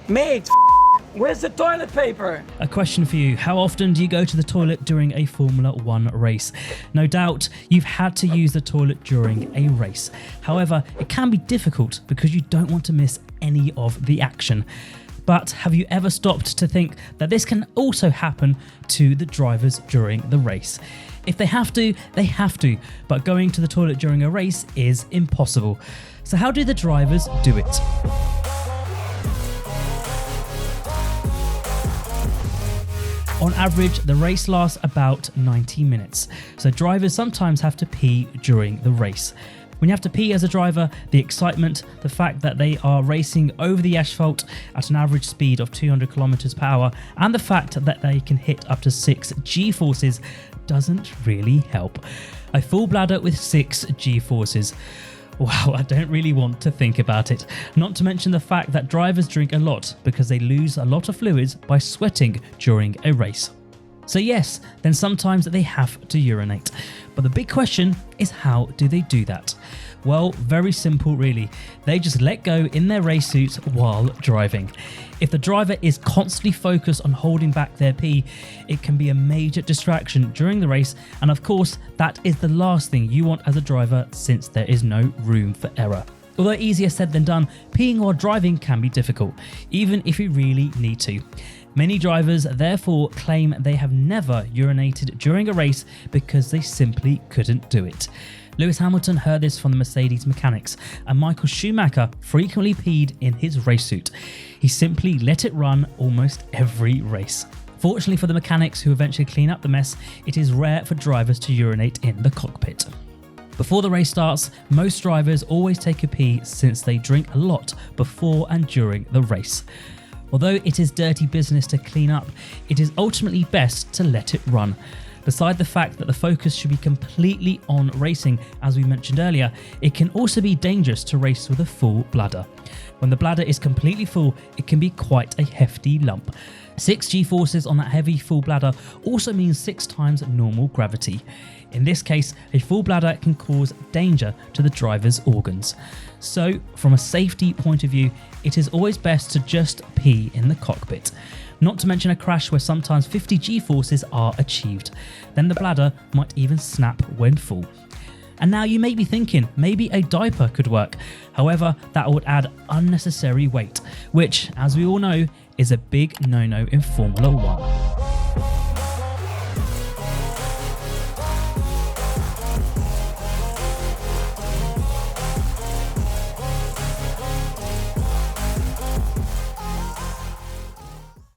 Mate, where's the toilet paper? A question for you. How often do you go to the toilet during a Formula 1 race? No doubt you've had to use the toilet during a race. However, it can be difficult because you don't want to miss any of the action. But have you ever stopped to think that this can also happen to the drivers during the race? If they have to, they have to, but going to the toilet during a race is impossible. So how do the drivers do it? On average, the race lasts about 90 minutes, so drivers sometimes have to pee during the race. When you have to pee as a driver, the excitement, the fact that they are racing over the asphalt at an average speed of 200 kilometers per hour, and the fact that they can hit up to 6 G-forces doesn't really help. A full bladder with 6 G-forces. Wow, I don't really want to think about it. Not to mention the fact that drivers drink a lot because they lose a lot of fluids by sweating during a race. So yes, then sometimes they have to urinate. But the big question is, how do they do that? Well, very simple really. They just let go in their race suits while driving. If the driver is constantly focused on holding back their pee, it can be a major distraction during the race, and of course, that is the last thing you want as a driver, since there is no room for error. Although easier said than done, peeing while driving can be difficult, even if you really need to. Many drivers therefore claim they have never urinated during a race because they simply couldn't do it. Lewis Hamilton heard this from the Mercedes mechanics, and Michael Schumacher frequently peed in his race suit. He simply let it run almost every race. Fortunately for the mechanics who eventually clean up the mess, it is rare for drivers to urinate in the cockpit. Before the race starts, most drivers always take a pee since they drink a lot before and during the race. Although it is dirty business to clean up, it is ultimately best to let it run. Beside the fact that the focus should be completely on racing, as we mentioned earlier, it can also be dangerous to race with a full bladder. When the bladder is completely full, it can be quite a hefty lump. 6 G-forces on that heavy full bladder also means 6 times normal gravity. In this case, a full bladder can cause danger to the driver's organs. So, from a safety point of view, it is always best to just pee in the cockpit. Not to mention a crash where sometimes 50 G-forces are achieved. Then the bladder might even snap when full. And now you may be thinking, maybe a diaper could work. However, that would add unnecessary weight, which, as we all know, is a big no-no in Formula 1.